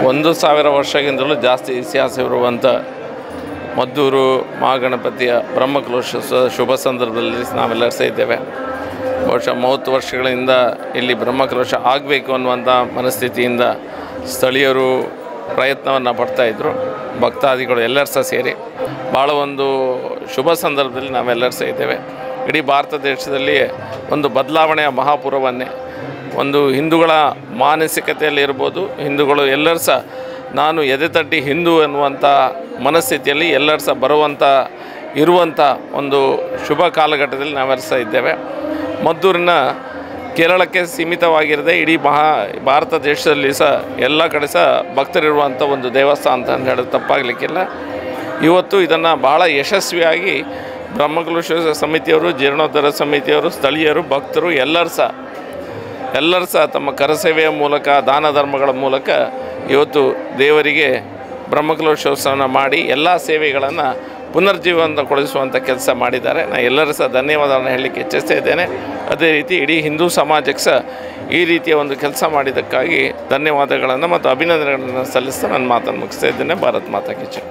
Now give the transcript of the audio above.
1000 ವರ್ಷಕ್ಕಿಂತಲೂ ಜಾಸ್ತಿ ಇತಿಹಾಸವಿರುವಂಥ ಮದ್ದೂರು ಮಹಾಗಣಪತಿಯ ಬ್ರಹ್ಮಕಲಶೋತ್ಸವ ಶುಭ ಸಂದರ್ಭದಲ್ಲಿ ನಾವೆಲ್ಲರೂ ಸೇರಿದ್ದೇವೆ. ಬಹುಶಃ 30 ವರ್ಷಗಳಿಂದ ಇಲ್ಲಿ ಬ್ರಹ್ಮಕಲಶ ಆಗಬೇಕು ಅನ್ನುವಂಥ ಮನಸ್ಥಿತಿಯಿಂದ ಸ್ಥಳೀಯರು ಪ್ರಯತ್ನವನ್ನು ಪಡ್ತಾಯಿದ್ರು. ಭಕ್ತಾದಿಗಳು ಎಲ್ಲರೂ ಸಹ ಸೇರಿ ಭಾಳ ಒಂದು ಶುಭ ಸಂದರ್ಭದಲ್ಲಿ ನಾವೆಲ್ಲರೂ ಸೇರಿದ್ದೇವೆ. ಇಡೀ ಭಾರತ ದೇಶದಲ್ಲಿ ಒಂದು ಬದಲಾವಣೆಯ ಮಹಾಪುರವನ್ನೇ ಒಂದು ಹಿಂದೂಗಳ ಮಾನಸಿಕತೆಯಲ್ಲಿ ಇರ್ಬೋದು, ಹಿಂದೂಗಳು ಎಲ್ಲರೂ ಸಹ ನಾನು ಎದೆತಟ್ಟಿ ಹಿಂದೂ ಎನ್ನುವಂಥ ಮನಸ್ಥಿತಿಯಲ್ಲಿ ಎಲ್ಲರೂ ಸಹ ಇರುವಂಥ ಒಂದು ಶುಭ ಕಾಲಘಟ್ಟದಲ್ಲಿ ನಾವೆಲ್ಲರೂ ಸಹ ಇದ್ದೇವೆ. ಮದ್ದೂರಿನ ಕೇರಳಕ್ಕೆ ಸೀಮಿತವಾಗಿರದೆ ಇಡೀ ಭಾರತ ದೇಶದಲ್ಲಿ ಸಹ ಎಲ್ಲ ಕಡೆ ಸಹ ಭಕ್ತರಿರುವಂಥ ಒಂದು ದೇವಸ್ಥಾನ ಅಂತ ಹೇಳೋದು ತಪ್ಪಾಗಲಿಕ್ಕಿಲ್ಲ. ಇವತ್ತು ಇದನ್ನು ಭಾಳ ಯಶಸ್ವಿಯಾಗಿ ಬ್ರಹ್ಮಕಲಶೋತ್ಸವ ಸಮಿತಿಯವರು, ಜೀರ್ಣೋದ್ಧಾರ ಸಮಿತಿಯವರು, ಸ್ಥಳೀಯರು, ಭಕ್ತರು ಎಲ್ಲರೂ ಸಹ ತಮ್ಮ ಕರಸೇವೆಯ ಮೂಲಕ, ದಾನ ಧರ್ಮಗಳ ಮೂಲಕ ಇವತ್ತು ದೇವರಿಗೆ ಬ್ರಹ್ಮಕಲಶೋತ್ಸವನ ಮಾಡಿ ಎಲ್ಲ ಸೇವೆಗಳನ್ನು ಪುನರ್ಜೀವನಗೊಳಿಸುವಂಥ ಕೆಲಸ ಮಾಡಿದ್ದಾರೆ. ನಾನು ಎಲ್ಲರೂ ಸಹ ಧನ್ಯವಾದವನ್ನು ಹೇಳಲಿಕ್ಕೆ ಇಚ್ಛಿಸ್ತಾ ಇದ್ದೇನೆ. ಅದೇ ರೀತಿ ಇಡೀ ಹಿಂದೂ ಸಮಾಜಕ್ಕೆ ಸಹ ಈ ರೀತಿಯ ಒಂದು ಕೆಲಸ ಮಾಡಿದ್ದಕ್ಕಾಗಿ ಧನ್ಯವಾದಗಳನ್ನು ಮತ್ತು ಅಭಿನಂದನೆಗಳನ್ನು ಸಲ್ಲಿಸ್ತಾ ನನ್ನ ಮಾತನ್ನು ಮುಗಿಸ್ತಾ ಇದ್ದೇನೆ. ಭಾರತ್ ಮಾತಾ ಕಿ ಜೈ.